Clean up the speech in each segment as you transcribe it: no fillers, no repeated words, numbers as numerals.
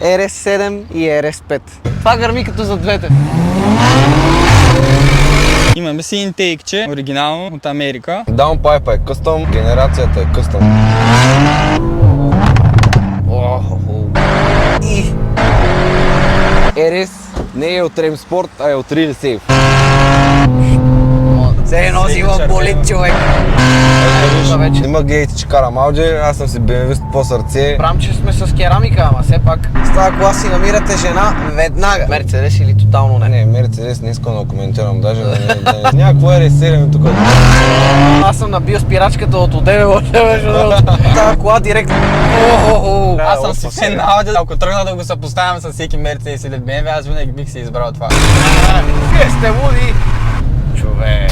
RS7 и RS5. Това гърми като за двете. Имаме си интейкче, оригинално от Америка. Даунпайпа е къстъм, генерацията е къстъм. И RS не е от Rem Sport, а е от Real Safe. се едно си в болит, човек. Има гледайте, че карам Audi, аз съм си BMW по сърце. Прам, че сме с керамика, ама все пак с тази кола си намирате жена веднага. Мерцедес или тотално не? Не, Мерцедес не искам да коментирам, даже някакво RS7 тук. Аз съм набил спирачката от одеве още между другото. Тази кола директно. Аз съм си фен на Audi, ако тръгна да го съпоставям с всеки Мерцедес или BMW, аз винаги бих си избрал това. Вие сте луди! Човек!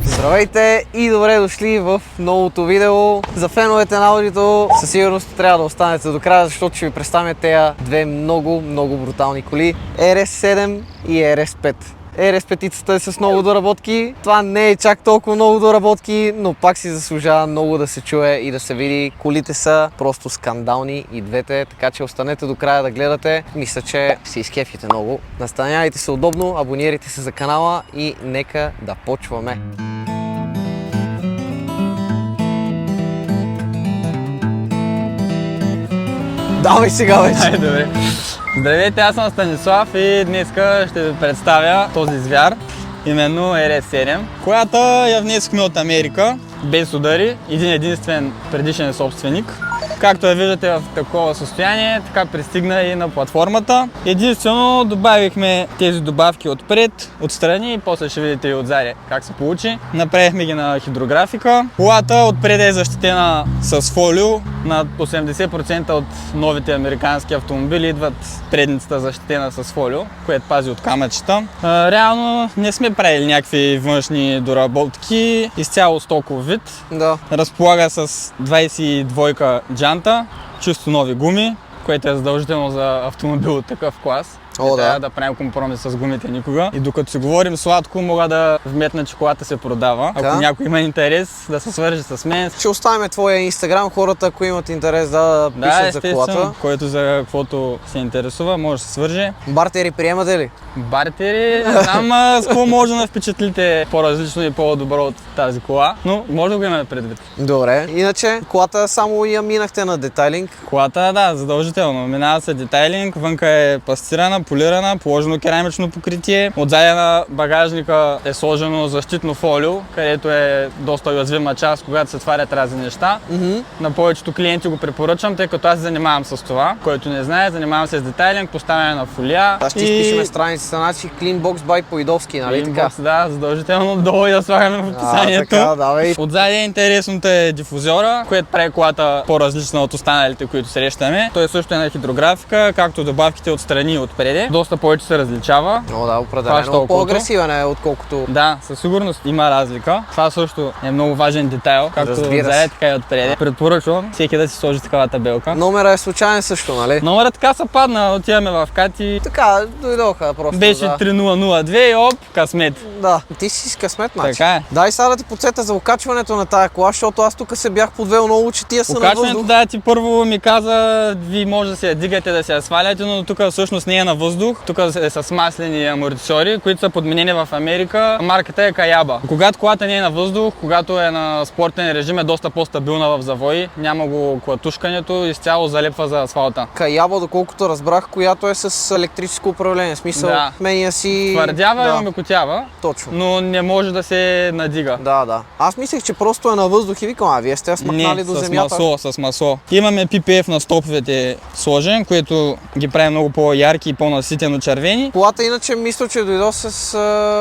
Здравейте и добре дошли в новото видео. За феновете на Audi със сигурност трябва да останете до края, защото ще ви представя тези две много брутални коли. RS7 и RS5. RS5-цата е с много доработки. Това не е чак толкова много доработки, но пак си заслужава много да се чуе и да се види. Колите са просто скандални и двете, така че останете до края да гледате. Мисля, че си изкефите много. Настанявайте се удобно, абонирайте се за канала и нека да почваме. Давай сега вече! Добре. Здравейте, аз съм Станислав и днеска ще ви представя този звяр, именно RS7, която я внесохме от Америка, без удари, един единствен предишен собственик. Както я виждате в такова състояние, така пристигна и на платформата. Единствено добавихме тези добавки отпред, отстрани и после ще видите и отзади как се получи. Направихме ги на хидрографика. Колата отпред е защитена с фолио. Над 80% от новите американски автомобили идват предницата защитена с фолио, което пази от камъчета. Реално не сме правили някакви външни доработки, изцяло стоков вид. Да. Разполага с 22 джанта, чисто нови гуми, което е задължително за автомобил от такъв клас. О, да. Трябва да правим компромис с гумите никога. И докато си говорим сладко, мога да вметна, че колата се продава. Ако някой има интерес, да се свържи с мен. Ще оставим твоя инстаграм, хората, ако имат интерес да пишат за колата. Който за каквото се интересува, може да се свърже. Бартери приемате ли? Бартери, не знам с какво може да впечатлите по-различно и по-добро от тази кола, но може да го имаме предвид. Добре. Иначе, колата само я минахте на детайлинг. Колата, да, задължително. Минава се детайлинг, вънка е пастирана, полирана, положено керамично покритие. Отзади на багажника е сложено защитно фолио, където е доста уязвима част, когато се тварят разни неща. На повечето клиенти го препоръчвам, тъй като аз се занимавам с това. Който не знае, занимавам се с детайлинг, поставяне на фолия. Аз ще изпишеме страницата, значи Cleanbox by Поидовски, нали така? Да, задължително долу я слагаме в описанието. Така, давай. Отзади интересното е дифузиора, което прави колата по-различна от останалите, които срещаме. Той също е на хидрографика, както добавките отстрани и отпреде. Доста повече се различава. О, да, определено. По-агресивен е, отколкото... Да, със сигурност има разлика. Това също е много важен детайл, както отзади, така и отпреде. Предпоръчвам всеки да си сложи такава табелка. Номера е случайен също, нали? Номера така се падна, отиваме в Кати. Така, дойдоха просто. Беше 3002 и оп, късмет. Да, ти си с късмет, значи. Така е. Дай сега да ти подсета за окачването на тая кола, защото аз тук се бях подвел много, че тия са на въздух. Окачването, да, ти първо ми каза, вие може да се я дигате, да се я сваляте, но тук всъщност не е на въздух. Тук е с маслени амортисьори, които са подменени в Америка. Марката е Каяба. Когато колата не е на въздух, когато е на спортен режим, е доста по-стабилна в завои. Няма го клатушкането, изцяло залепва за асфалта. Каяба, доколкото разбрах, която е с електрическо управление. В смисъл, да. Меня си... Твърдява и омекотява. Точно. Но не може да се надига. Да. Аз мислех, че просто е на въздух и викам, вие сте смъкнали до земята. Не, с масло. Имаме PPF на стоповете сложен, което ги прави много по-ярки и по-наситено червени. Колата иначе мисля, че дойдо с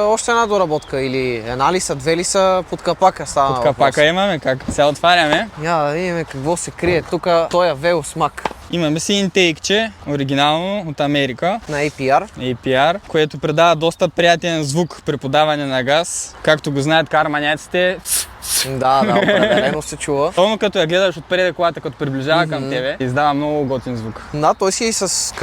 още една доработка или една ли са, две ли са под капака става. Под капака имаме, как сега отваряме. Да видим какво се крие. Тук той е велосмак. Имаме си интейкче, оригинално от Америка. На APR. Което предава доста приятен звук при подаване на газ. Както го знаят карманяците, Да, определено се чува. Пълно като я гледаш отпред колата, като приближава към тебе, издава много готин звук. Да, той си и с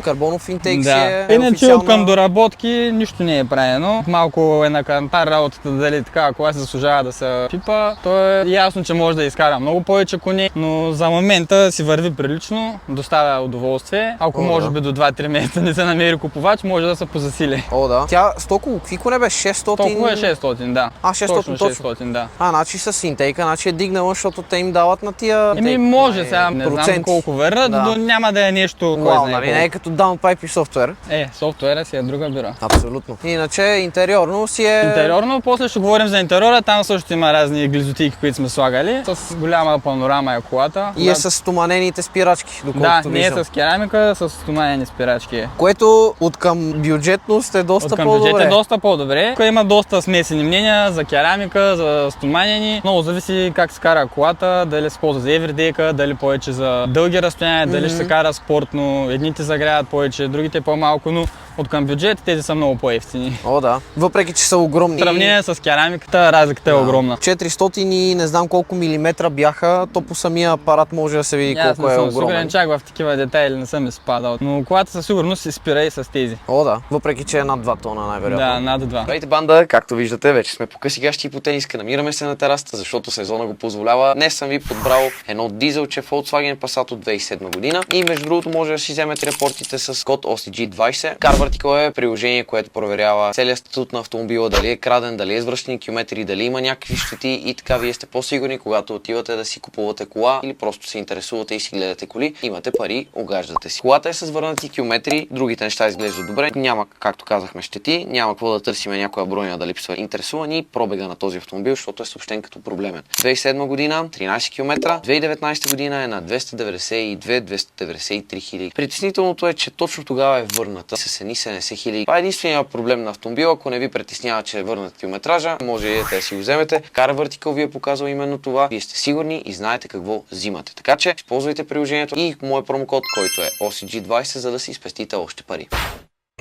карбонов интейк си Да. е Иначе официално... от към доработки нищо не е правено. Малко е на кантар работата, дали така кола се заслужава да се пипа. То е ясно, че може да изкара много повече коне, но за момента си върви прилично, доставя удоволствие. Ако може би до 2-3 месеца не се намери купувач, може да се позасили. О, да. Тя с толкова, какви коне бе? 600? Толкова е 600, да. 600 точно. 600, да. Значи с интейка, значи е дигнала, защото те им дават на тия... Може сега, не знам колко вернат, но няма да е нещо, кой знае нали, не е като downpipe и софтуер. Софтуера си е друга бира. Абсолютно. Иначе интериорно си е... Интериорно, после ще говорим за интериора, там също има разни глизотики, които сме слагали. С голяма панорама е колата. И е с стоманените спирачки, доколкото не е с керамика, с стоманени спирачки. Което от към бюджетност е доста по-добре. От към бюджет е доста по-добре. Има доста смесени мнения за керамика, за стоманени. Много зависи как се кара колата, дали се ползва за everyday, дали повече за дълги разстояния, дали ще се кара спортно. Едните загряват повече, другите по-малко, но от към бюджет тези са много по-евтини. О, да. Въпреки че са огромни. В сравнение с керамиката, разликата е огромна. 400 и не знам колко милиметра бяха, то по самия апарат може да се види колко е огромен. Сигурен, чак в такива детайли не съм изпадал, но колата със сигурност се спира и с тези. О, да. Въпреки че е над 2 тона най-вероятно. Да, над 2. Здравейте, банда! Както виждате, вече сме по къси гащи и по тениска. Намираме се на терасата, защото сезона го позволява. Днес съм ви подбрал едно дизелче Volkswagen Passat от 2007 година и между другото може да си вземете репортите с код OCG20. Car Vertical е приложение, което проверява целият статут на автомобила, дали е краден, дали е извършени километри, дали има някакви щети и така вие сте по-сигурни, когато отивате да си купувате кола или просто се интересувате и си гледате коли, имате пари, огаждате си. Колата е с върнати километри, другите неща изглеждат добре, няма, както казахме, щети, няма какво да търсиме някоя броня да липсва. Интересува ни пробега на този автомобил, защото е съобщен като проблемен. 2007 година 13 км, 2019 година е на 292-293 хиляди. Притеснителното е, че точно тогава е върната с едни 70 хиляди. Това е единственият проблем на автомобила. Ако не ви притеснява, че е върнат километража, може и да си го вземете. Car Vertical ви е показал именно това. Вие сте сигурни и знаете какво взимате. Така че използвайте приложението и моят промокод, който е OCG20, за да си спестите още пари.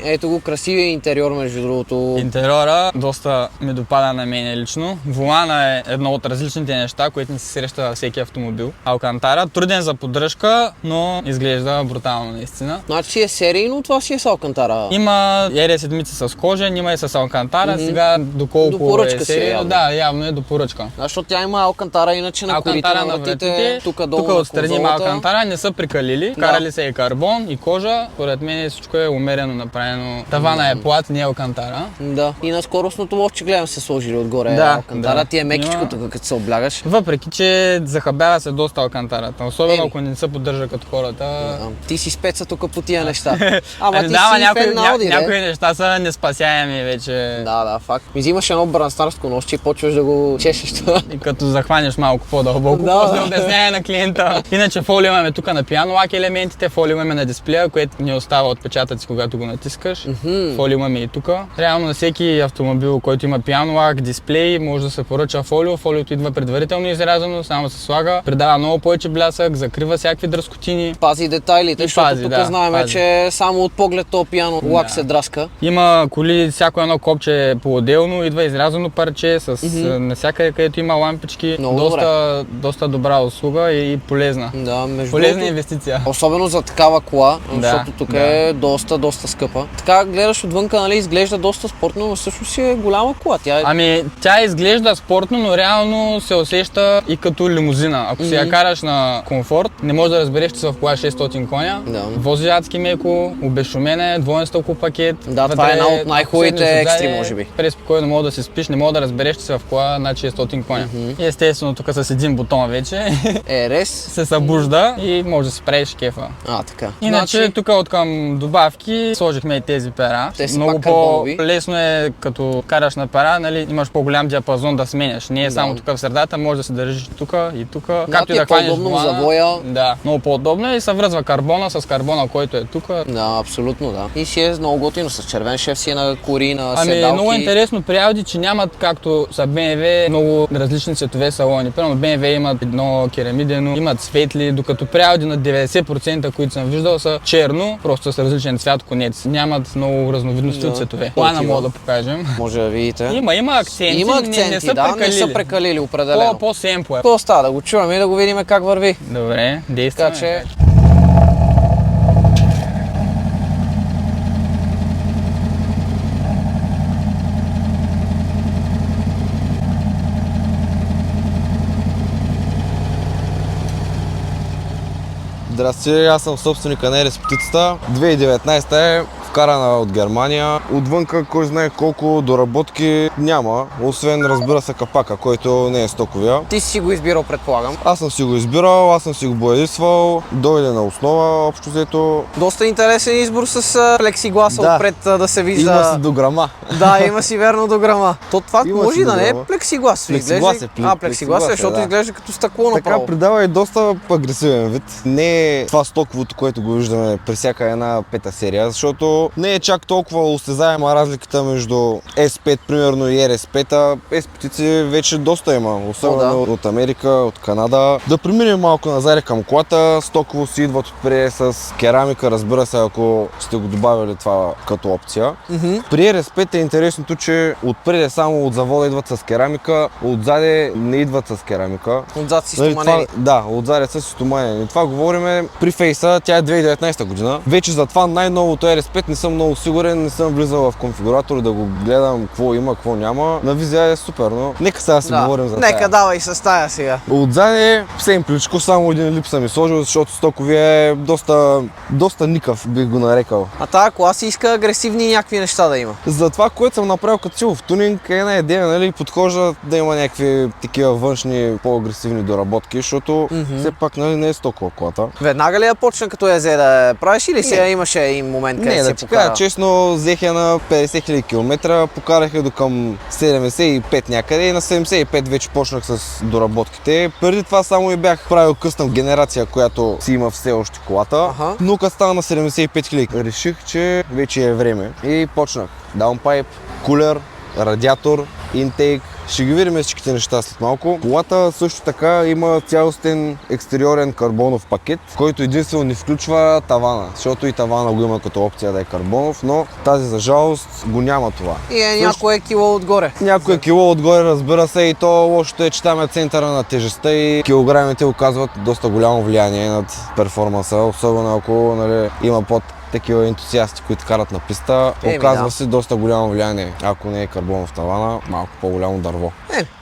Ето го, красивия интериор, между другото. Интериора доста ми допада на мен лично. Волана е едно от различните неща, които не се среща във всеки автомобил. Алкантара, труден за поддръжка, но изглежда брутално наистина. Значи е серийно, това си е с Алкантара. Има RS7 с кожен, има и с Алкантара. Сега доколко е серийно, да, явно е до поръчка. Защото тя има Алкантара иначе на колите, на вратите, тук долу на отстрани има Алкантара, не са прикалили, карали се и карбон и кожа. Поред мен всичко е умерено направено. Тавана е плат, не е Алкантара. Да. И на скоростното ловче гледам се сложили отгоре Алкантара. Ти е мекичко тук, като се облягаш. Въпреки че захабява се доста Алкантарата, особено ако не се поддържа като хората. Ти си спеца тук по тия неща. Ама ти си фен на Ауди, някои неща са неспасяеми вече. Да, факт. Ми взимаш едно бранстарско нощче и почваш да го чешеш това. И като захванеш малко по-дълбоко, после обяснява на клиента. Иначе фолио имаме тук на пиано лак елементите, фолио имаме на дисплея, което ни остава отпечатъци, когато го натискаш. Фолио имаме и тук. Реално на всеки автомобил, който има пиано лак, дисплей, може да се поръча фолио. Фолиото идва предварително изрязано, само се слага, придава много повече блясък, закрива всякакви дръскотини. Пази детайлите, защото тук знаем, че само от поглед то пиано лак се драска. Има коли, всяко едно копче по-отделно, идва изрязано парче с навсякъде, където има лампички. Доста добра услуга и полезна. Да, полезна инвестиция. Особено за такава кола, защото тук е доста скъпа. Така гледаш отвънка, нали, изглежда доста спортно, но всъщност си е голяма кола. Тя изглежда спортно, но реално се усеща и като лимузина. Ако си я караш на комфорт, не можеш да разбереш, че са в кола 600 коня. Вози адски меко, обезшумен е, двоен стъклопакет. Да, това е една от най-хубавите екстри, може би. Преспокойно мога да си спиш, не мога да разбереш, че си в кола над 600 коня. И естествено тук с един бутон вече се събужда и може да си правиш кефа. Така. Иначе тук от към добавки сложихме и тези пера. Много по-лесно е като караш на пера, нали, имаш по-голям диапазон да сменяш. Не е само тук в средата, може да се държиш тук и тук. Както и да хванеш за воя. Да, много по-удобно и се връзва карбона с карбона, който е тук. Да, абсолютно да. И си е много готино, с червен шеф си на кори, на седалки. Много интересно при Audi, че нямат както са BMW много различни цветове салони. Примерно BMW имат едно керамидено, имат светли, докато при Audi на 90%, които съм виждал, са черно, просто с различен цвят конец. нямат много разновидности от цветове. Плана мога да покажем. Може да видите. Има акценти, Има не акценти, са да, прекалили. не са прекалили определено. По-семпло е. Какво става? Да го чуваме и да го видим как върви. Добре, действаме. Така че... Здрасти, аз съм собственика на RS птицата. 2019 е вкарана от Германия. Отвънка кой знае колко доработки няма, освен разбира се капака, който не е стоковия. Ти си го избирал, предполагам. Аз съм си го избирал, аз съм си го боядисвал, дойде на основа, общо взето. Доста интересен избор с плексигласа Да. отпред да се вижда. Има си дограма. Да, има си верно дограма. Това Има може си да не е дограма. плексиглас. Плексиглас е, Плексиглас е, защото да. изглежда като стъкло Така направо. придава и доста агресивен вид. Не е това стоковото, което го виждаме при всяка една пета серия, защото не е чак толкова осезаема разликата между S5 примерно и RS5. S5 вече доста има, особено от Америка, от Канада. Да преминем малко назад към колата. Стоково си идват отпред с керамика, разбира се, ако сте го добавили това като опция. При RS5 е интересното, че отпред само от завода идват с керамика, отзаде не идват с керамика. Отзад си Нали, стоманени. да, отзаде са си стоманени. Това говориме при фейса, тя е 2019 година. Вече за това най-новото RS5 не съм много сигурен, не съм влизал в конфигуратор да го гледам какво има, какво няма. На визия е супер, но нека сега си говорим за Нека тая. давай с тая сега. Отзаде семпличко, само един лип съм сложил, защото стоковия е доста никав, бих го нарекал. А тая кола си иска агресивни някакви неща да има. За това, което съм направил като силов тунинг, е една идея, нали, подхожда да има някакви такива външни, по-агресивни доработки, защото все пак, нали, не е стокова колата. Веднага ли я почна като я взе да я правиш или сега имаше един момент, където Не, се да ти кажа покара? честно, взех я на 50 000 км, покарах я до към 75 някъде и на 75 вече почнах с доработките. Преди това само и бях правил къстъм генерация, която си има все още колата, но като стана на 75 000, реших, че вече е време и почнах. Даунпайп, кулер, радиатор, интейк. Ще ги видим всичките неща след малко. Колата също така има цялостен екстериорен карбонов пакет, който единствено не включва тавана, защото и тавана го има като опция да е карбонов, но тази за жалост го няма това. И е някое кило отгоре. Някое кило отгоре, разбира се, и то лошото е, че там е центъра на тежестта и килограмите оказват доста голямо влияние над перформанса, особено ако, нали, има под такива ентусиасти, които карат на писта, оказва се доста голямо влияние. Ако не е карбонов тавана, малко по-голямо дърво.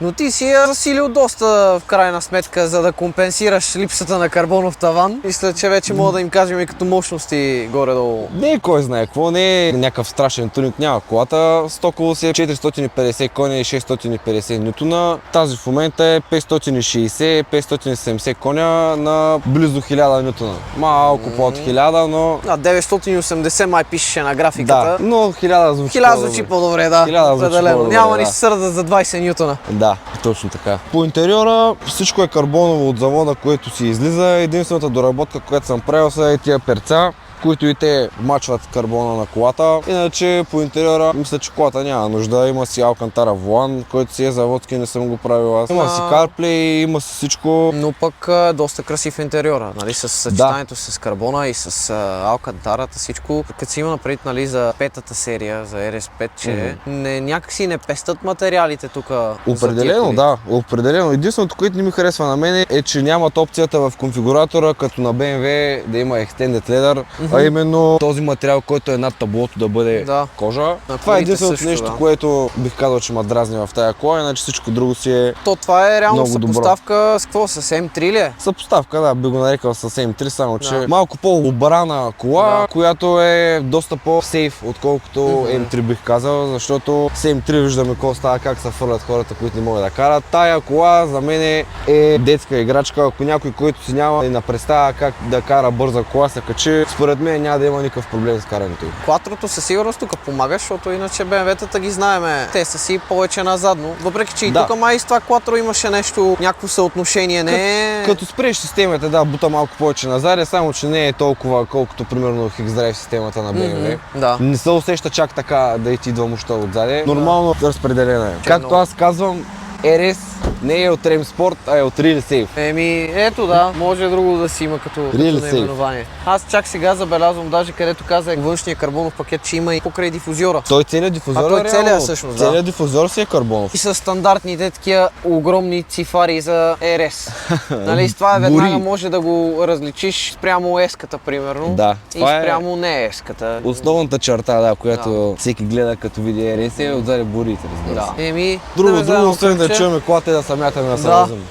Но ти си я засилил доста в крайна сметка, за да компенсираш липсата на карбонов таван. Мисля, че вече мога да им кажем и като мощности горе-долу. Не е кой знае какво, не е някакъв страшен тунинг, няма колата. Стоково си е 450 коня и 650 нютона. Тази в момента е 560-570 коня на близо 1000 нютона. Малко под 1000, но... 980 май пишеше на графиката. Да, но 1000 звучи 1000 звучи по-добре, да. 1000 звучи по-добре, Няма да. ни се сърдат за 20 нютона. Да, точно така. По интериора всичко е карбоново от завода, което си излиза. Единствената доработка, която съм правил, са и тия перца, които и те мачват карбона на колата. Иначе по интериора мисля, че колата няма нужда. Има си Алкантара волан, който си е заводски, не съм го правил аз. Има си CarPlay, има си всичко. Но пък доста красив интериора, нали, с съчетанието с карбона и с Алкантарата, всичко. Като си има напред, нали, за петата серия, за RS5, че някакси не пестат материалите тук. Определено, да, определено. Единственото, което не ми харесва на мен е, че нямат опцията в конфигуратора, като на BMW, да има Extended Leather, а именно този материал, който е над таблото, да бъде кожа. Това е единственото нещо, което бих казал, че ме дразни в тая кола, иначе всичко друго си е То това е реално много добро. съпоставка с какво? С M3 ли е? Съпоставка, да, би го нарекал с M3, само че малко по-обрана кола, която е доста по-сейф, отколкото M3 бих казал, защото с M3 виждаме какво става, как се фърлят хората, които не могат да карат. Тая кола за мен е детска играчка, ако някой, който си няма и на представа как да кара бърза кола, се качи, според мен няма да има никакъв проблем с карането. Quattroто със сигурност тук помага, защото иначе BMW-тата ги знаеме. Те са си повече назадно. Въпреки че и тук май с това Quattro имаше нещо, някакво съотношение, не е... Като спреш системата, да, бута малко повече назад, само че не е толкова, колкото примерно X-Drive системата на BMW. Да. Не се усеща чак така да и ти идва мощта отзаде. Нормално разпределена е. Както аз казвам, RS Не е от Rem Sport, а е от Real Safe. Еми, ето да, може друго да си има като Real Safe. наименование. Аз чак сега забелязвам, даже където казах външния карбонов пакет, че има и покрай дифузиора. Той целият дифузор той е целият реално. всъщност, да. Целият дифузор си е карбонов. И с стандартните такива огромни цифари за РС. Нали, с това веднага Гори. може да го различиш спрямо S-ката, примерно. Да, И това е спрямо не S-ката. основната черта, да, която всеки гледа като види РС е отзади борите, разбира се. Да. Еми, Друго, да ме заедно, освен да кръгче. чуваме колата и да се мятаме да се Да. возим.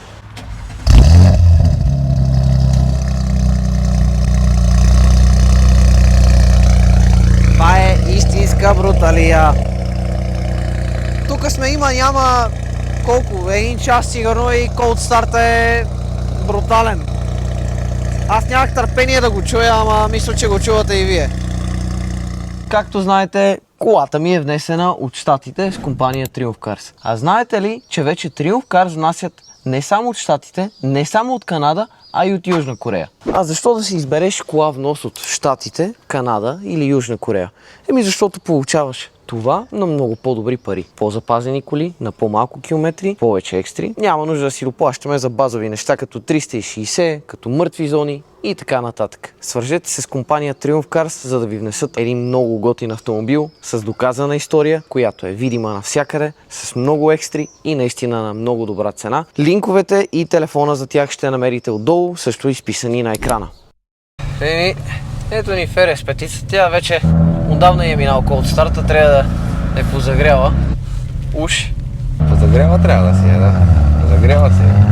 Това е истинска бруталия. Тук сме няма колко, един час сигурно и колд старта е брутален. Аз нямах търпение да го чуя, ама мисля, че го чувате и вие. Както знаете, колата ми е внесена от Щатите с компания Triumph Cars. А знаете ли, че вече Triumph Cars внасят не само от Щатите, не само от Канада, а и от Южна Корея. А защо да си избереш кола внос от Щатите, Канада или Южна Корея? Еми защото получаваш това на много по-добри пари. По-запазени коли, на по-малко километри, повече екстри. Няма нужда да си доплащаме за базови неща като 360, като мъртви зони и така нататък. Свържете се с компания Triumph Cars, за да ви внесат един много готин автомобил с доказана история, която е видима навсякъде, с много екстри и наистина на много добра цена. Линковете и телефона за тях ще намерите отдолу, също изписани на екрана. Ето ни Ферес петица, тя вече отдавна е минал от старта, трябва да е позагрява. Уж. Позагрява трябва да си е, да. Позагрява си е.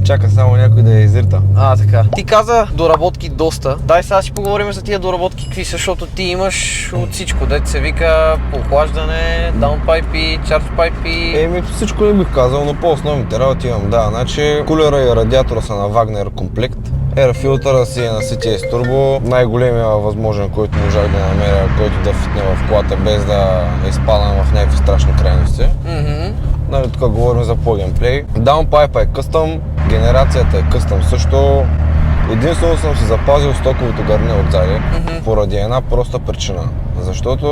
Чака само някой да я изрита. Така. Ти каза доработки доста. Дай сега си поговорим за тия доработки, какви са, защото ти имаш от всичко. Дето се вика охлаждане, даунпайпи, чардпайпи. Еми всичко не бих казал, но по-основните работи имам, да. Значи кулера и радиатора са на Wagner комплект. Air-филтъра си е на CTS Turbo, най-големия възможен, който можах да намеря, който да фитне в колата без да изпадам в някакви страшни крайности. Нали, тук говорим за по-геймплей. Даунпайпа е къстъм, генерацията е къстъм също. Единствено съм си запазил стоковото гърне отзади, поради една проста причина. Защото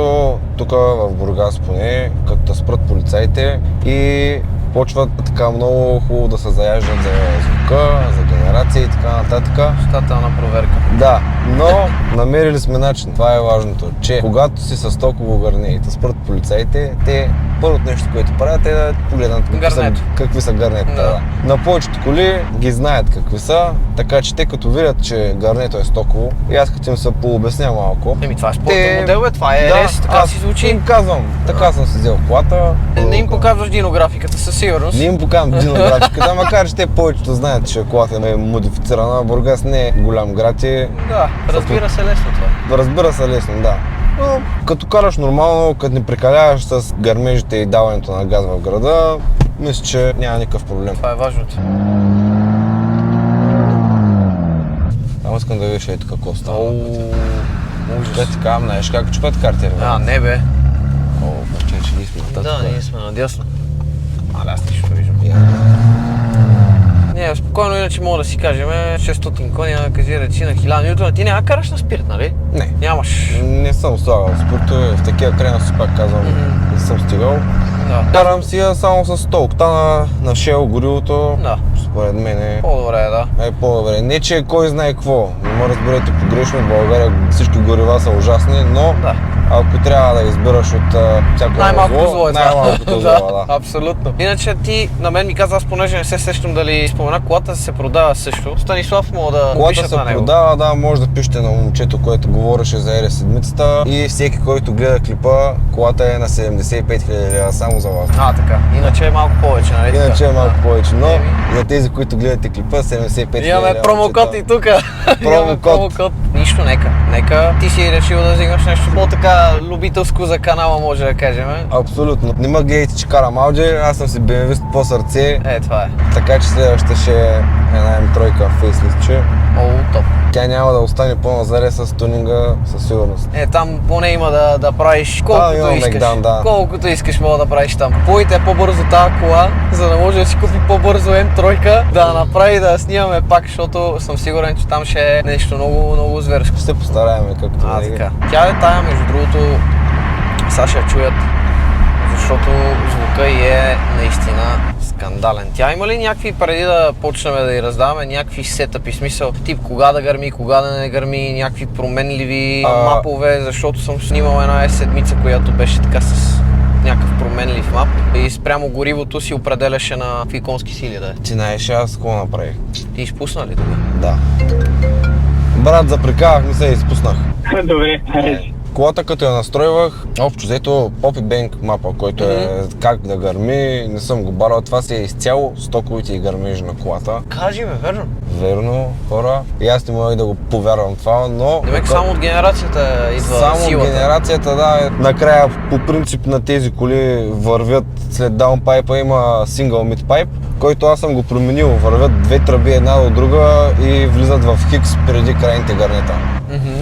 тук в Бургас поне, като да спрат полицаите и почват така много хубаво да се заяждат за звука, за генерация и така нататък. Щателна проверка. Да, но намерили сме начин. Това е важното, че когато си с токово гърне и те спрат полицаите, те първото нещо, което правят е да погледнат какви са гърнетата. Да. На повечето коли ги знаят какви са, така че те като видят, че гърнето е стоково, и аз като им се пообясня малко. Еми това е спортен модел, това е RS, така си звучи. Им казвам, така съм си взел колата. Не им показваш динографиката със сигурност. Не им показвам динографиката, макар че те повечето знаят, че колата е модифицирана. Бургас не е голям град и... Да, разбира се лесно това. Разбира се лесно, да. Но като караш нормално, като не прекаляваш с гърмежите и даването на газ в града, мисля, че няма никакъв проблем. Това е важното. Само искам да видиш ето какво става. Ужас. Те ти казвам, знаеш как чупят картери, бе? Не бе. Че ние сме нататък. Да, ние сме надясно. Аз нищо виждам. Не, спокойно, иначе мога да си кажем 600 коня, кажи речи на 1000 нютона. Ти няма караш на спирт, нали? Не. Нямаш. Не съм слагал спиртове, в такива крайности пак казвам, не съм стигал. Да. Карам си я само с 100 октана на Shell горивото. Да. Според мен е По-добре, да. по-добре. Не, че кой знае какво. Не ме разберете погрешно, в България всички горива са ужасни, но Да. ако трябва да избираш от всяко най-малкото зло е това. най-малкото зло, да. Абсолютно. Иначе ти на мен ми каза, аз понеже не се сещам дали спомена, колата се продава също. Станислав мога да Колата пишат се на него. продава, да, може да пишете на момчето, което говореше за RS-седмицата, и всеки, който гледа клипа, колата е на 75 000 лева само за вас. Така. Иначе е малко повече, нали? Иначе е малко повече, но за тези, които гледате клипа, 75 000 лева. Имаме промокод и тук. Имаме промокод. Нищо, нека ти си решил да взимаш нещо по-така любителско за канала, може да кажем. Абсолютно. Не ме гледайте, че карам Audi, аз съм си BMW по сърце. Това е. Така че следващата ще е една М3 фейслифтче. Топ. Тя няма да остане по-назаре с тунинга със сигурност. Там поне има да правиш колкото искаш. Мегдан, да. Колкото искаш мога да правиш там. Купуйте по-бързо тази кола, за да може да си купи по-бързо М3, да направи да снимаме пак, защото съм сигурен, че там ще е нещо много зверско. Ще се постараем, както Така. Тя е тая, между другото, сега ще я чуят, защото звука й е наистина скандален. Тя има ли някакви, преди да почнем да й раздаваме, някакви сетъпи, смисъл, тип кога да гърми, кога да не гърми, някакви променливи мапове, защото съм снимал една седмица, която беше така с някакъв променлив мап и спрямо горивото си определяше на какви конски сили да е. Ти знаеш аз какво направих? Ти изпусна ли това? Да. Брат, запрекавах ми се и изпуснах. Добре, хайде. Колата като я настройвах, общо взето Poppy Bank мапа, който е как да гърми, не съм го барал, това си е изцяло стоковите и гърмежи на колата. Кажи ме, верно. Верно, хора. И аз не мога да го повярвам това, но... Демек само от генерацията идва Само силата. генерацията, да. Накрая по принцип на тези коли вървят след даунпайпа има сингъл мидпайп, който аз съм го променил. Вървят две тръби една от друга и влизат в хикс преди крайните гарнета.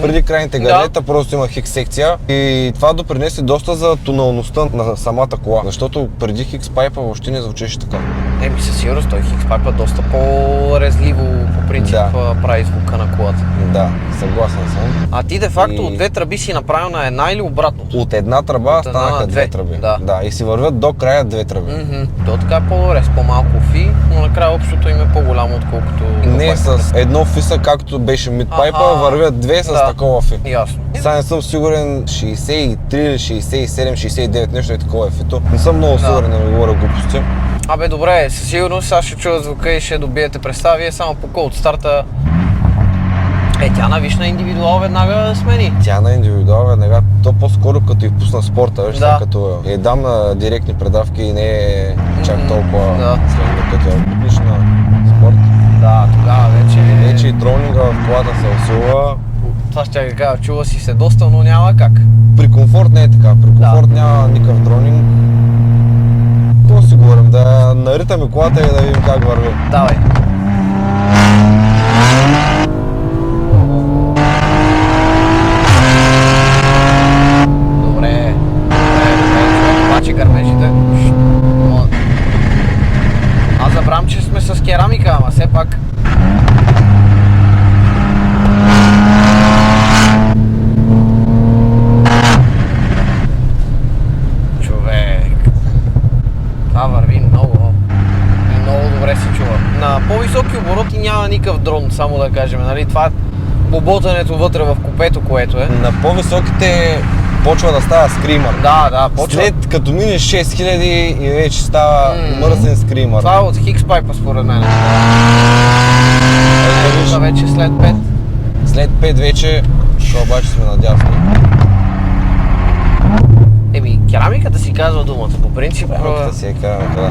Преди крайните гарнета просто има хикс секция и това допринесе доста за тоналността на самата кола, защото преди хикс пайпа въобще не звучеше така. Еми със сигурност, той хикс пайпа доста по-резливо по принцип прави звука на колата. Да, съгласен съм. А ти де факто от две тръби си направил на една или обратно? От една тръба станаха две тръби. Да. И си вървят до края две тръби. То така е по-добре, с по-малко фи, но накрая общото им е по-голямо, отколкото... Не с едно фиса, както беше мидпайпа, вървят две с такова фи. Ясно. Сега не съм сигурен 63 или 67, 69, нещо е такова е фито. Не съм много сигурен да ми говоря глупости. Абе добре, със сигурност сега ще чуя звука и ще добиете представа. Вие само по кол от старта. Тя навиж на индивидуал веднага смени. Тя на индивидуал веднага, то по-скоро като и пусна спорта, виж, като я дам на директни предавки и не е чак толкова следно, като я купиш на спорт. Да, тогава вече... Вече и дронинга в колата се усилва. Това ще я кажа, чува си се доста, но няма как. При комфорт не е така, при комфорт няма никакъв дронинг. Какво си говорим, да наритаме колата и да видим как върви. Давай. Добре, обаче гърмежите. Аз забравям, че сме с керамика, ама все пак. Това върви много и много добре се чува. На по-високи обороти няма никакъв дрон, само да кажем, нали? Това е боботането вътре в купето, което е. На по-високите почва да става скримър. Да, почва. След като минеш 6000 и вече става мръсен скримър. Това е от хикс пайпа според мен. Това вече след 5. След 5 вече, обаче сме надясно. Еми, керамиката си казва думата, по принцип. Керамиката си е керамика, да.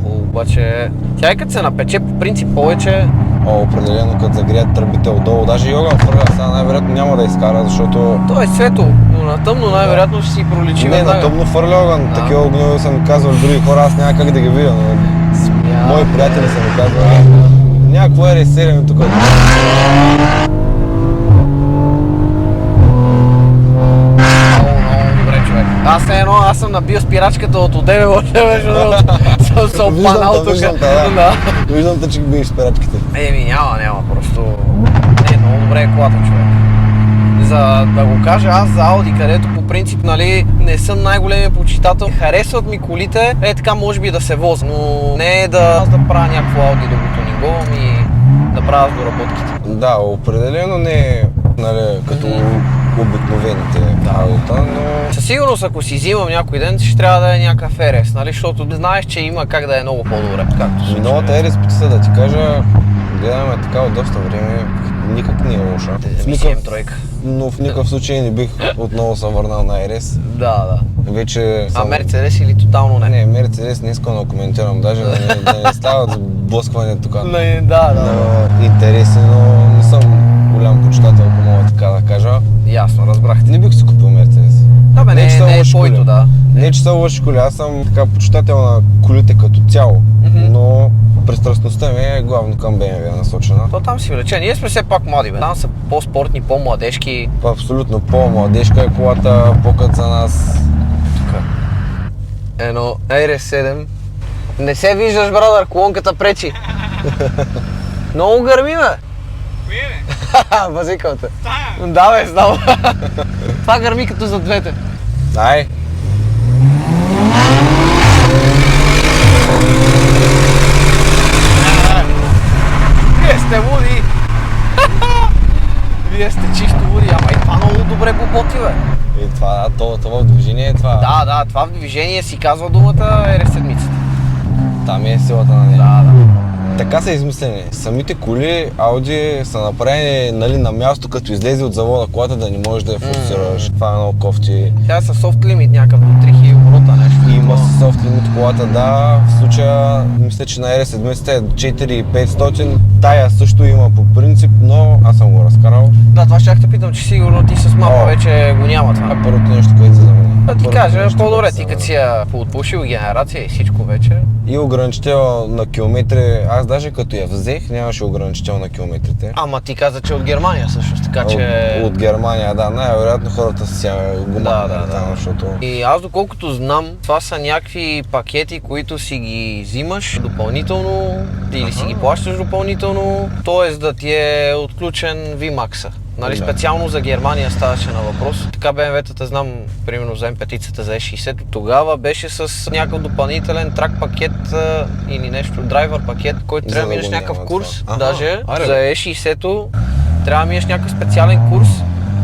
Обаче, тя и като се напече, по принцип повече... Определено като загреят тръбите отдолу. Даже Йоган фърля, сега най-вероятно няма да изкара, защото... То е светло, но на тъмно най-вероятно ще си проличи. Не, на тъмно фърля Йоган. Такива огньови са ми казвали други хора, аз няма как да ги видя, но... Мои приятели са ми казвали. Някакво RS7 тук. Аз съм набил спирачката от одеве, между другото. Съм се опанал тук. Виждам те, че ги биеш спирачките. Еми няма, просто... много добре е колата, човек. За да го кажа аз за Ауди, където по принцип, нали, не съм най-големия почитател. Харесват ми колите, така може би да се возя, но не е да правя някакво Ауди докато ни го, ами да правя с доработките. Да, определено не е, нали, като обикновените аудита, но... Със сигурност, ако си взимам някой ден, ще трябва да е някакъв RS, нали, защото знаеш, че има как да е много по-добре, както се новата RS пица, да ти кажа, гледаме така от доста време, никак не е лоша. Но в никакъв случай не бих отново се върнал на RS. Да. Вече съм... Мерцедес или тотално не? Не, Мерцедес не искам да коментирам, даже да не стават за блъскване тук. Да. Интереси, но не съм голям почитател, ако мога така да кажа. Ясно, разбрахте. Не бих си купил Мерцедес. Да, не е твоето, да. Не, че са лоши коли, аз съм така почитател на колите като цяло, но пристрастността ми е главно към BMW насочена. То там си влече. Ние сме все пак млади, бе. Там са по-спортни, по-младежки. Абсолютно по-младежка е колата, по-кът за нас. Тук. Едно RS7. Не се виждаш, брадър, колонката пречи. Много гърми, бе. Кое бе? Базикалата. Тая? Да, бе, знам. Това гърми като за двете. Ай, сте луди! Вие сте чисто луди, ама и това много добре боботи, бе. И това, това в движение е това. Да, това в движение си казва думата RS7. Там е силата на нея. Да. Така са измислени. Самите коли, Audi са направени, нали, на място, като излезе от завода колата, да не можеш да я форсираш. Това е много кофти. Тя е със софт лимит някакъв до 3000 оборота нещо. Има софт лимит колата, да. В случая, мисля, че на RS7 е 4500. Тая също има по принцип, но аз съм го разкарал. Да, това ще те питам, че сигурно ти с мапа О. вече го няма това. Това е първото нещо, което за мен. Да ти кажа, по-добре ти като си я поотпушил генерация и всичко вече. И ограничител на километри. Аз даже като я взех, нямаше ограничител на километрите. Ама ти каза, че от Германия всъщност, така че... От Германия, да. Най-вероятно хората си го махнали да. там, защото... И аз доколкото знам, това са някакви пакети, които си ги взимаш допълнително или си ги плащаш допълнително, т.е. да ти е отключен VMAX-а. Нали, Да. специално за Германия ставаше на въпрос. Така BMW-тата знам, примерно за M5-цата за E60, тогава беше с някакъв допълнителен трак пакет или нещо, драйвер пакет, който трябва да да минеш го някакъв няма курс. това. Даже Аре, за бе. E60 трябва да минеш някакъв специален курс.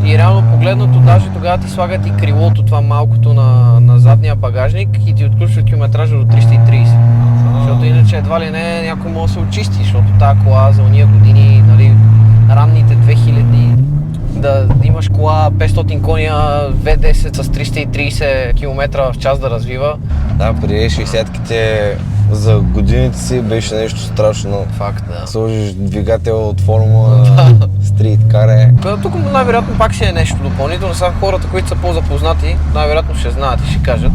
И реално погледнато, даже тогава ти слагат и крилото, това малкото на задния багажник и ти отключват километража до 330. Защото иначе едва ли не някой може да се очисти, защото тази кола за уния години, нали, ранните 2000, да имаш кола 500 коня V10 с 330 км в час да развива. Да, при 60-ките за годините си беше нещо страшно. Факт, да. Сложиш двигател от формула, стрит каре. Тук най-вероятно пак ще е нещо допълнително. Сега хората, които са по-запознати, най-вероятно ще знаят и ще кажат.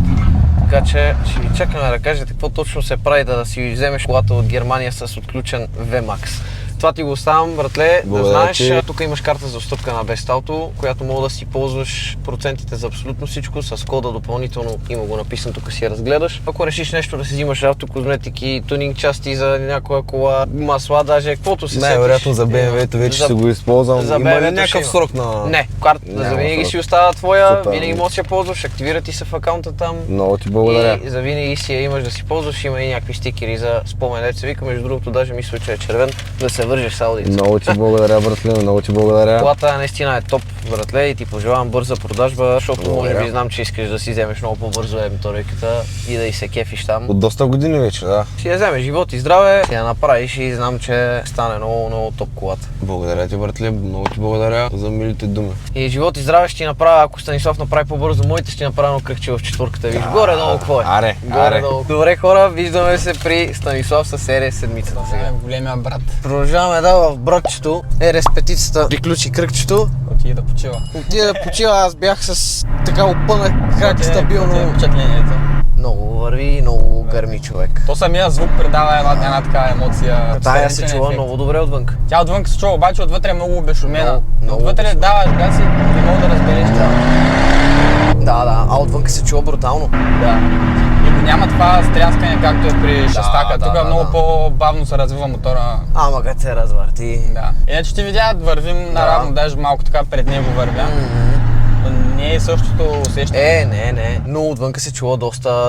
Така че ще ви чакаме да кажете какво точно се прави да си вземеш колата от Германия с отключен VMAX. Това ти го оставям, братле, да Благодаря знаеш. ти. Тук имаш карта за отстъпка на Bestauto, която мога да си ползваш процентите за абсолютно всичко, с кода допълнително има го написан, тук си я разгледаш. Ако решиш нещо да си взимаш автокозметики, тунинг части за някоя кола, масла, даже каквото си Най-вероятно за сетиш. BMW-то вече За- ще го използвам. за Има ли BMW-то ще някакъв има. срок на... Не, карта Няма за винаги срок. си остава твоя, Супер. винаги можеш да си я ползваш, активира ти се в акаунта там. Много ти благодаря. И за винаги си я имаш да си ползваш, има и някакви стикери за спомен, дето се вика, между другото даже мисля, че е червен, да се вържеш с аудица. Много ти благодаря, братле, много ти благодаря. Колата наистина е топ, братле, и ти пожелавам бърза продажба, защото може Благодаря. би знам, че искаш да си вземеш много по-бързо М-ториката и да и се кефиш там. От доста години вече, да. Си я вземеш живот и здраве, си я направиш и знам, че стане много, много топ колата. Благодаря ти, братле, много ти благодаря за милите думи. И живот и здраве ще ти направя, ако Станислав направи по-бързо моите, ще ти направя едно кръгче в четвърката. Виж, горе-долу какво е. Аре. Горе-долу. Добре хора, виждаме се при Станислав с RS7-цата сега. Големия брат. Продължаваме в братчето. RS5-цата приключи кръгчето. Отиде да почива. Отида да почива, аз бях с така опънат крак стабилно. Впечатлението. Много върви, много гърми човек. То самия звук придава една такава емоция. Тая се страничен чува ефект. много добре отвън. Тя отвън се чува, обаче отвътре е много обешумена. Много, много Отвътре обешумена. даваш газ и не мога да разбереш тя. Да, а отвън се чува брутално. Да. И го няма това стряскане, както е при шестака. да, Тук да, много да. по-бавно се развива мотора. Ама като се развърти. Да. Иначе ще видя, вървим наравно, даже малко така пред него вървя. Но не е същото усещане. Не. Но отвънка се чува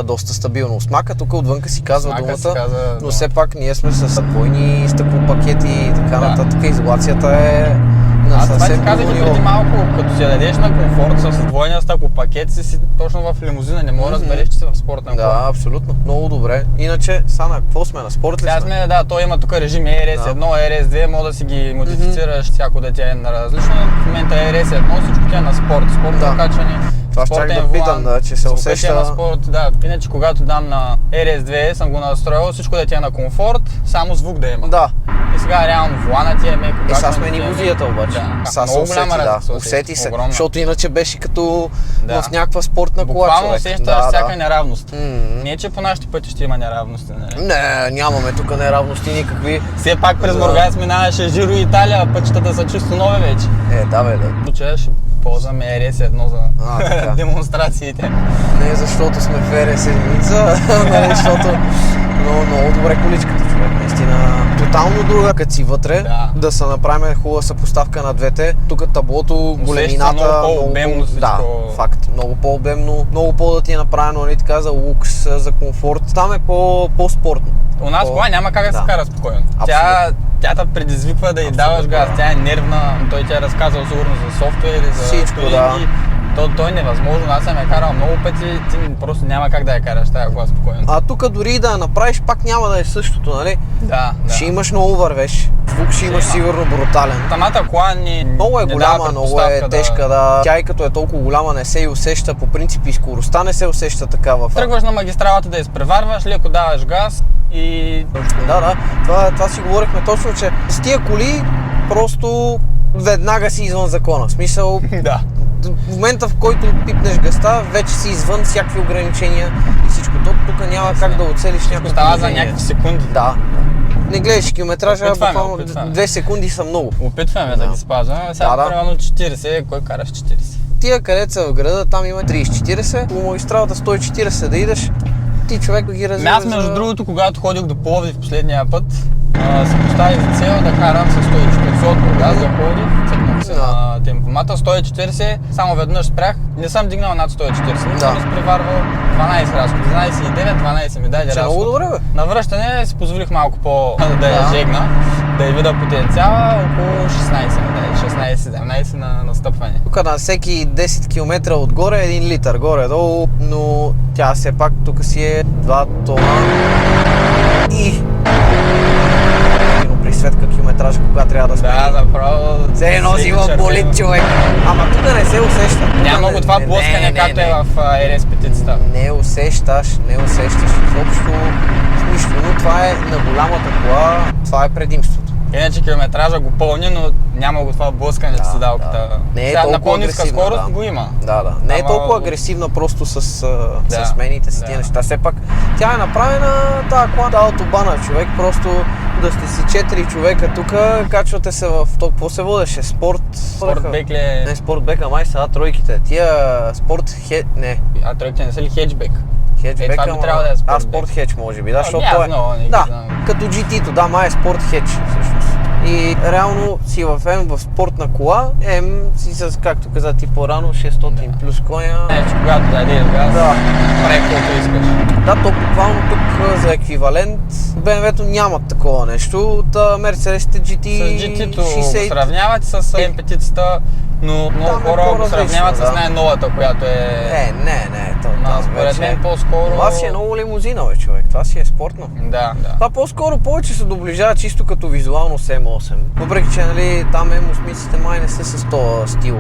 доста стабилно. Смака тук отвънка си казва Смака думата, се казва, но да. все пак ние сме с двойни стъклопакети и така Да. нататък. Изолацията е на Аз това ти съвсем казах друго и ниво. преди малко, като се дадеш на комфорт с двойния стъклопакет си точно в лимузина, не мога да разбереш, че си в спортна кола. Да, абсолютно. Много добре. Иначе, Сана, какво сме? На спорт ли Сега сме? сме, да, той има тук режим RS1, RS2, мога да си ги модифицираш, всяко дете е на различно. В момента е RS1, всичко тя е на спорт, спортно Да. качване. Това щях спортен да питам, волан, да, че се звукът усеща- е на спорт, да. Иначе когато дам на RS2 съм го настроил, всичко да ти е на комфорт, само звук да има. Да. И сега реално волана ти е меко. Сега качването сме ти ни е вузията меко. обаче. Да. Сега се Много усети, голяма да. разлика Усети се. огромна. Защото иначе беше като Да. в някаква спортна кола, Буквално човек. усещаш всяка неравност. Мгм. Не, че по нашите пъти ще има неравности, нали? Не, нямаме тук неравности никакви. Все пак през Да. Бургас минаваше Жиро Италия, а пътищата са чисто нови вече. Да, бе, да. В случая ще ползваме RS1 за така. демонстрациите. Не защото сме в RS7-ца, нали, защото много добре количката, човек. Наистина, тотално друга, като си вътре, да се направим хубава съпоставка на двете. Тук таблото, големината, много по-обемно всичко. Да, факт. Много по-обемно, много по-да ти е направено, нали, така, за лукс, за комфорт. Там е по-спортно. У нас кола няма как да се кара спокойно. Абсолютно. Тя тя те предизвиква да й даваш газ, тя е нервна, той ти е разказал сигурно за софтуери, за Всичко, туринги. Той е невъзможно, аз съм я карал много пъти, ти просто няма как да я караш тази кола спокойно. А тук дори и да я направиш, пак няма да е същото, нали? Да. Ще имаш много вървеж, звук ще имаш сигурно брутален. Самата кола Много е не голяма, дава много е предпоставка тежка, да. Тя и като е толкова голяма не се и усеща, по принцип и скоростта не се усеща такава. Тръгваш на магистралата да изпреварваш, леко даваш газ и... Да, това си говорихме точно, че с тия коли просто веднага си извън закона. В смисъл, Да. в момента, в който пипнеш газта, вече си извън всякакви ограничения и всичко. Тук няма как да оцелиш някакво Става за движение. някакви секунди. Да. Не гледаш километража, буквално опитваме. 2 секунди са много. Опитваме да ги спазваме, сега Да. примерно 40, кой караш 40? Тия където са в града, там има 30-40, по магистралата 140 да идеш, ти човек ги развива. Аз между другото, когато ходих до Пловдив последния път, се поставих за цел да карам с 140 от Бургас за Пловдив, цъкнах се на темпомата, 140, само веднъж спрях, не съм дигнал над 140, не съм изпреварвал 12 разходи, 11,9, 12 ми даде разход. Много добре, бе. На връщане си позволих малко да я жегна, да я видя потенциала, около 16 ми даде, 16-17 на настъпване. Тук на всеки 10 км отгоре 1 литър горе-долу, но тя все пак тук си е 2 тона и при светка километража, кога трябва да спи. Да, направо. Все едно си в болит, човек. Ама тук не се усеща. Няма го това блъскане, както е в RS петицата. Не усещаш изобщо нищо, но това е на голямата кола, това е предимството. Иначе километража го пълни, но няма го това блъскане в седалката. Не е Сега на толкова по-ниска агресивна, скорост да. го има. Да. Не е Ама- толкова агресивна просто с Да, смените си тия да. неща. Все пак тя е направена тази кола да автобана, човек, просто да сте си 4 човека тук, качвате се в то, какво се водеше? Спортбек ли е? Не, спортбек, ама май са тройките. Тия не, А тройките не са ли хеджбек? хеджбек, това би трябвало да е спортбек. спорт хедж може би, да, защото не, той е... много, не ги Да, знам. като GT-то, да, май е спорт хедж всъщност. И реално си в в спортна кола, си с, както каза ти по-рано, 600 плюс коня. Не, че когато дадеш газ, Да. прави каквото искаш. Да, то буквално тук за еквивалент BMW-то нямат такова нещо. От Mercedes GT С GT-то го 60. сравняват с M5-цата, но много Там е хора го по-различно, сравняват да. с най-новата, която е... Не, Но според мен по-скоро... Това си е много лимузина, бе, човек. Това си е спортно. Да. Това по-скоро повече се доближава чисто като визуално с M8. Въпреки, че нали, там M8-ците май не са с този стил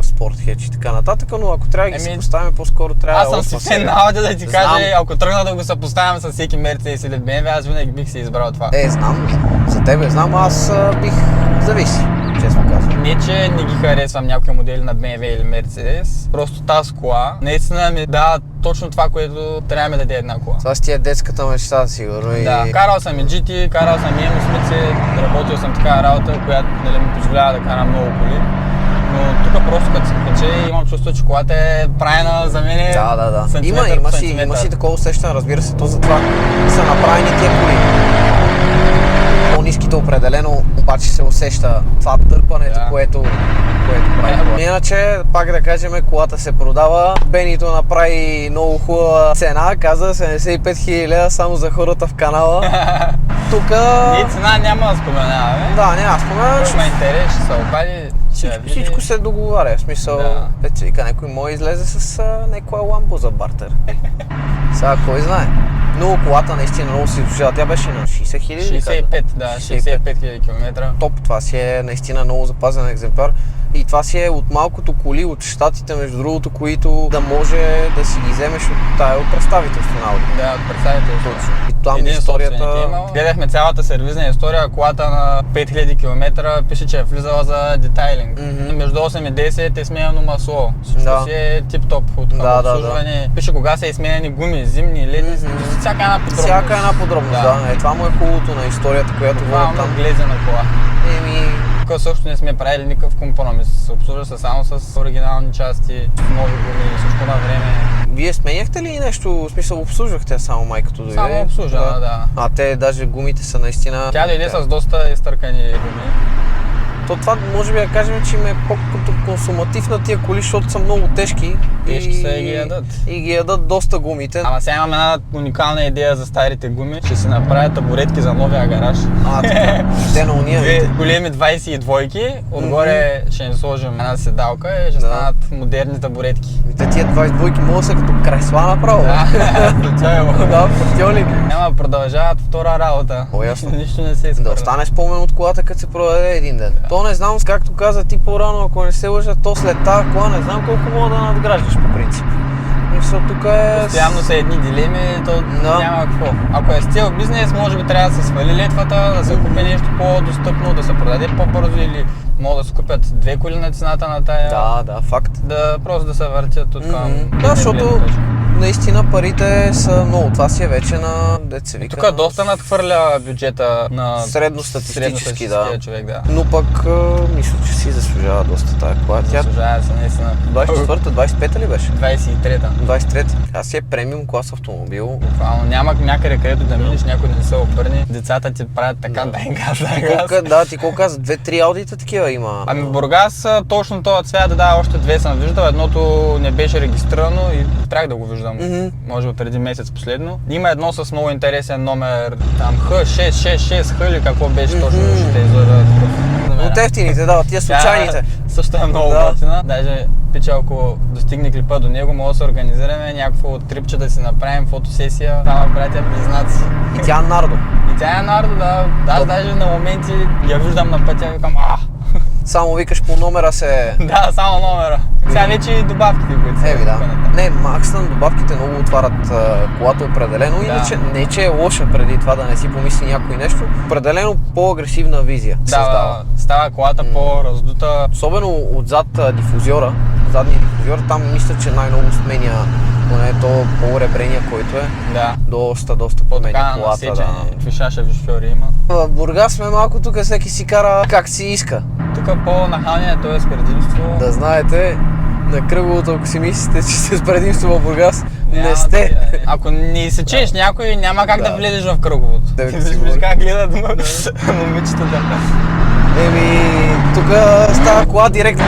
спорт хедж и така нататък, но ако трябва да ги съпоставяме, по-скоро трябва Аз да е съм 8 си фен на Audi да ти кажа, ако тръгна да го съпоставям с всеки Mercedes или BMW, аз винаги бих си избрал това. Знам. За тебе знам, аз бих зависи, честно казвам. Не, че не ги харесвам някои модели на BMW или Mercedes, просто тази кола наистина ми дава точно това, което трябва да ми даде една кола. Това си ти е детската мечта, сигурно. Да, карал съм и GT, карал съм и M8, работил съм такава работа, която нали, ми позволява да карам много коли. Но тук просто като се кача имам чувство, че колата е правена за мен Да. сантиметър по Има сантиметър. си такова усещане, разбира се, то затова са направени тия коли. По-ниските определено, обаче се усеща това търпането, което прави. Иначе, пак да кажем, колата се продава. Бенито направи много хубава цена, каза 75 000 лева само за хората в канала. Тука... И цена няма да споменаваме. Да, няма да споменаваме. Ще ме интерес, ще се обади. Всичко се договаря, в смисъл, вече вика, някой може излезе с някоя ламбо за бартер. Сега кой знае. Но колата наистина много си заслужава. Тя беше на 60 хиляди. 65, да, 65 хиляди километра. Топ, това си е наистина много запазен екземпляр. И това си е от малкото коли от щатите, между другото, които да може да си ги вземеш от тая от представителство на Audi. Да, от представителство. И там историята... Гледахме цялата сервизна история, колата на 5000 км пише, че е влизала за детайлинг. Между 8 и 10 е сменено масло. Всичко си е тип-топ от обслужване. Пише кога са изсменени гуми, зимни, летни, всяка една подробност. Всяка една подробност, да. Това му е хубавото на историята, която водят там. Глезена кола. Тук също не сме правили никакъв компромис. Обслужва се само с оригинални части, нови гуми, всичко на време. Вие сменяхте ли нещо? В смисъл обслужвахте само майкато дойде? Само обслужва, да. А те даже гумите са наистина... Тя дойде с доста изтъркани гуми. То това може би да кажем, че им е по-като консуматив на тия коли, защото са много тежки. Тежки са и ги ядат. И ги ядат доста гумите. Ама сега имам една уникална идея за старите гуми. Ще си направя табуретки за новия гараж. Така. Те на уния. Две големи 22-ки, отгоре ще им сложим една седалка и ще станат модерни табуретки. Те тия 22-ки могат да са като кресла направо. Да, портьолик. Няма, продължават втора работа. О, ясно. Нищо не се изхвърля. Да остане спомен от колата, като се продаде един ден. То не знам, както каза ти по-рано, ако не се лъжа, то след тази кола не знам колко мога да надграждаш по принцип. Мисля, тук е... Постоянно са едни дилеми, то няма какво. Ако е с цел бизнес, може би трябва да се свали летвата, да се купи нещо по-достъпно, да се продаде по-бързо или могат да се купят две коли на цената на тая. Да, факт. Да просто да се въртят от към... Да, защото наистина парите са много. Това си е вече на деца вика. Тук доста надхвърля бюджета на средностатистически, да. човек, да. Но пък мисля, че си заслужава доста тая кола. Тя Заслужава се наистина. 24-та, 25-та ли беше? 23-та. 23-та. Тя си е премиум клас автомобил. Буквално няма някъде където да минеш, някой да не се обърне. Децата ти правят така, дай газ, дай газ. Да, ти колко каза? 2-3 аудита такива има. Ами в Бургас точно този цвят да, още две съм виждал. Едното не беше регистрирано и трябвах да го виждам. Може би преди месец последно. Има едно с много интересен номер, там Х666 или какво беше точно, ще излъжа такъв. От ефтините, да, тия случайните. Също е много готина. Даже пича, ако достигне клипа до него, може да се организираме някакво трипче да си направим фотосесия. Двама братя близнаци. И тя е нардо. И тя е нардо, да. Аз даже на моменти я виждам на пътя и викам Само викаш по номера се... Да, само номера. Сега вече и добавките, които са. Да. Не, максата на добавките много отварят колата определено. Да. Иначе не, че е лоша преди това да не си помисли някой нещо. Определено по-агресивна визия създава. Става колата по-раздута. Особено отзад дифузиора, задния дифузиор, там мисля, че най-много сменя, поне то по-ребрения, който е. Да. Доста променя колата. Вишашеви шофьори има. В Бургас сме малко тук, всеки си кара как си иска. Тук по-нахалният е с предимство. Да знаете, на кръговото, ако си мислите, че сте с предимство в Бургас, не сте. Ако не сечеш някой, няма как да влезеш в кръговото. Виж как гледат момичетата. Тук става кола директно.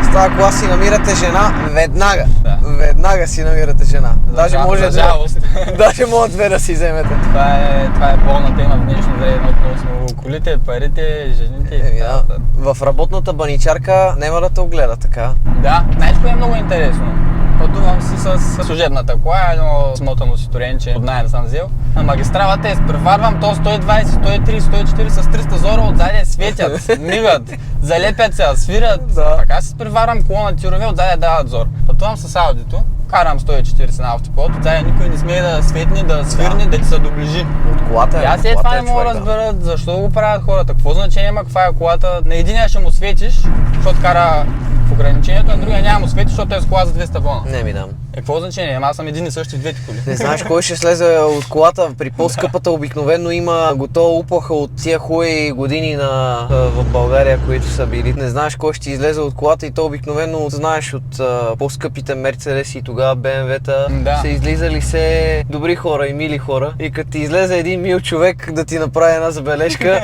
Става кола си намирате жена веднага. Веднага си намирате жена. Даже може две да си вземете. Това е болна тема в днешно време относно колите, парите, жените. В работната баничарка няма да те огледа така. Да, знаеш кое е много интересно? Пътувам си с служебната кола, едно смотано си туренче, от найем съм взел. На магистралата преварвам то 120, 130, 140 с 300 зора отзаде светят, мигат, залепят се, свирят. Така си преварвам кола на тирове, отзаде дават зор. Пътувам с аудито, карам 140 на автопилот, отзаде никой не смее да светне, да свирне, да ти се доближи. От колата е. И аз това не мога да разберат защо го правят хората, какво значение има, каква е колата. На единия ще му светиш, защото кара в ограничението, на другия няма му светиш, защото е с кола за 200 бона. Не ми дам. Какво значение? Аз съм един и същи в двете коли. Не знаеш кой ще слезе от колата. При по-скъпата обикновено има готова уплаха от тия хубави години в България, които са били. Не знаеш кой ще излезе от колата и то обикновено знаеш от по-скъпите Мерцедеси и тогава БМВ-та. Са излизали се добри хора и мили хора. И като ти излезе един мил човек да ти направи една забележка,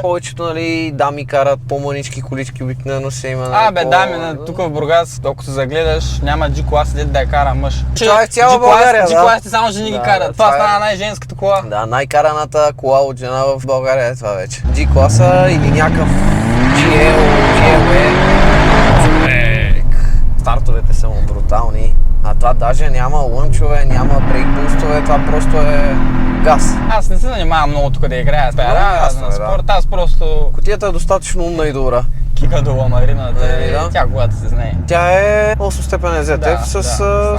повечето дами карат по-мънички колички, обикновено се има. Дами, тук в Бургас, ако се загледаш, няма G-клас след да я кара мъж. Това е в цяла България, G-класите само жени ги карат. Това стана най-женската кола. Да, най-караната кола от жена в България е това вече. G-класа или някакъв GLE. Стартовете са му брутални. А това даже няма лънчове, няма брейкбустове, това просто е газ. Аз не се занимавам много тук да играя с пера, на спорт, аз просто... Кутията е достатъчно умна и добра. Кика до ламарината тя колата се знае. Тя е 8-степенен ZF с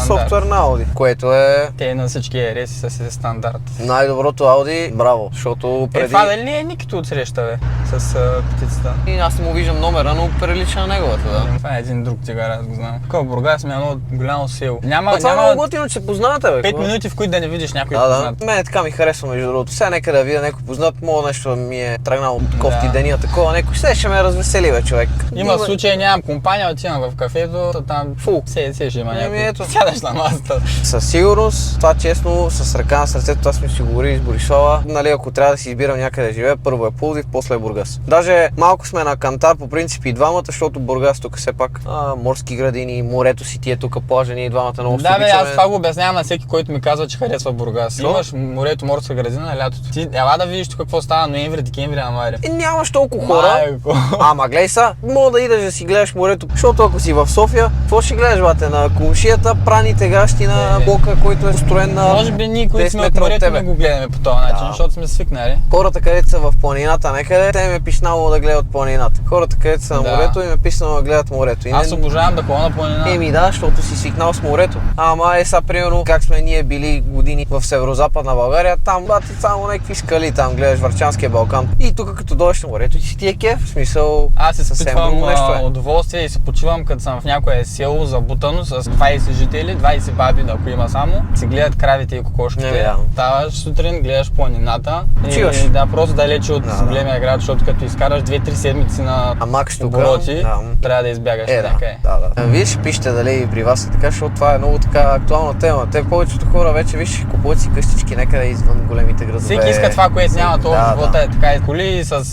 софтуер на Audi, което е... Те на всички RS са си стандарт. Най-доброто Audi, браво, защото преди... Това дали е Никито отсреща, бе, с птицата? И аз не му виждам номера, но прилича на неговата, да. Това е един друг тигар, аз го знам. Тук в Бургас сме едно голямо село. Това е много готино, че познавате, бе. 5 минути, в които да не видиш някой познат. Мене така ми харесва, между другото. Сега нека да видя някой познат, мога нещо ми е тръгнал от кофти деня, такова, някой ще ме развесели вече. човек. Има случаи, нямам компания, отивам в кафето, то там Фу. се ще има някой. ето. Сядаш на масата. Със сигурност, това честно, с ръка на сърцето, това сме си говорили с Борислава. Нали, ако трябва да си избирам някъде да живее, първо е Пловдив, после е Бургас. Даже малко сме на кантар по принцип и двамата, защото Бургас тук все пак морски градини, морето си ти е тук, плажа, ние двамата много Да, бе, обичаме. аз това го обяснявам на всеки, който ми казва, че харесва Бургас. Що? Имаш морето, морска градина на лятото. Ти ела да видиш тук какво става ноември, декември, януари. Нямаш толкова хора. Майко. Ама гледай са, мога да идеш да си гледаш морето, защото ако си в София, какво ще гледаш, бате, на комшията, праните гащи на блока, който е построен на Може би ние, които 10 сме от метра от морето, тебе. не го гледаме по този начин, Да. защото сме свикнали. Хората, където са в планината някъде, те им е пишнало да гледат планината. Хората, където са на Да. морето, им е писнало да гледат морето. И Аз обожавам да ходя на планина. Еми да, защото си свикнал с морето. Ама сега, примерно, как сме ние били години в северо-западна България, там бати само някакви скали, там гледаш Врачанския Балкан. И тук като дойдеш на морето, си ти е кеф, в смисъл Аз се съвсем изпитвам друго нещо е. удоволствие и се почивам, като съм в някое село забутано с 20 жители, 20 баби, ако има само. Си гледат кравите и кокошките. Не, да. Ставаш сутрин, гледаш планината. Почиваш. И да, просто далече от Да. големия град, защото като изкараш 2-3 седмици на А макс тук, обороти, да. трябва да избягаш Да, някъде. да. Виж, пишете дали и при вас е така, защото това е много така актуална тема. Те повечето хора вече, виж, купуват си къщички някъде извън големите градове. Всеки иска това, което няма, това Да, живота да. е така и коли, с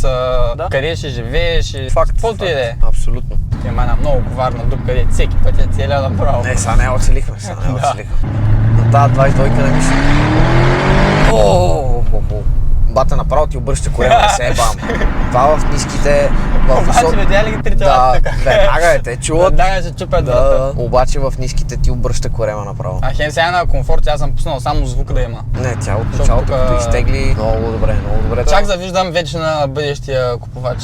къде ще живееш и каквото и да е. Абсолютно. Има една много коварна дупка, където всеки път е целя направо. Не, сега не оцелихме, сега не Да. оцелихме. На тази 22-ка не мисля. Бата направо ти обръща корема, не се ебам. Това в ниските, в Обаче видя ли ги трите Да, лапи така? веднага е, те чуват. Веднага се чупят Да, врата. обаче в ниските ти обръща корема направо. А хем сега на комфорт, аз съм пуснал само звук да има. Не, тя от началото тука- като изтегли много добре, много добре. Чак завиждам вече на бъдещия купувач.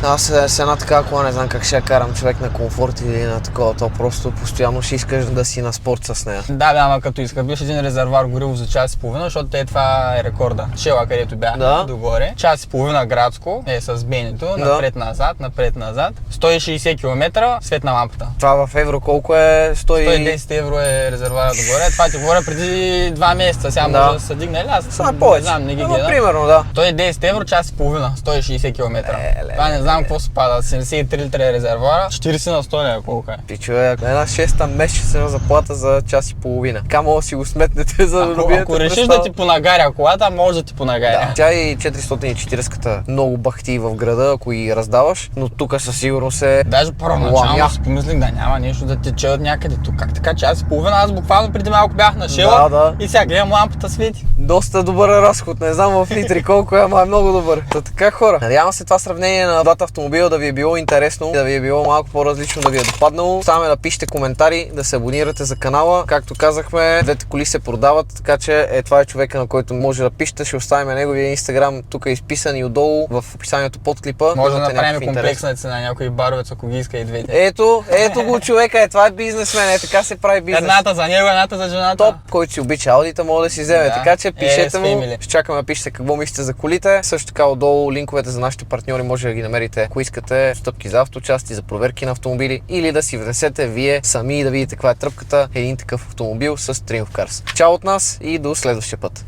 Аз с една така кола не знам как ще я карам човек на комфорт или на такова, то просто постоянно ще искаш да си на спорт с нея. Да, бе, ама като изхъбиш един резервуар гориво за час и половина, защото това е рекорда. Шела, където бях Да. догоре. Час и половина градско, с бенито, напред-назад, напред-назад. 160 км, свет на лампата. Това в евро колко е? 110 евро е резервуара догоре. Това ти говоря преди 2 месеца. Сега Да. може да се дигне. Аз Сега не повече. знам, не ги Ама, гледам. примерно, да. 110 евро, час и половина, 160 км. Това не знам какво се пада. 73 литра е резервуара, 40 на 100 ли е колко е. Ти човек, една 6-та месечна заплата за час и половина. Така мога да си го сметнете, за да добиете Ако решиш представа. да ти понагаря колата, може да ти понагаря. Да. Тя и 440-ката много бахти в града, ако ги раздаваш, но тук със сигурност е... Даже първоначално Ламя. си помислих да няма нещо да тече от някъде тук. Как така час и половина? Аз буквално преди малко бях на Шела Да. и сега гледам лампата свети. Доста добър разход, не знам в литри колко е, ама е много добър. Та така хора, надявам се това сравнение на двата автомобила да ви е било интересно, да ви е било малко по-различно, да ви е допаднало. Оставаме да пишете коментари, да се абонирате за канала. Както казахме, двете коли се продават, така че това е човека, на който може да пишете. Ще оставим неговия инстаграм, тук е изписан и отдолу в описанието под клипа. Може да Имате направим някакъв интерес. комплексна цена, някой баровец, ако ги иска и двете. Ето го човека, това е бизнесмен, така се прави бизнес. Едната за него, едната за жената. Топ, който си обича аудита, може да си вземе. Да. Така че пишете му. family. Ще чакаме да пишете какво мислите за колите. Също така отдолу линковете за нашите партньори може да ги намерите, ако искате стъпки за авточасти, за проверки на автомобили или да си внесете вие сами и да видите каква е тръпката един такъв автомобил с Triumph Cars. Чао от нас и до следващия път.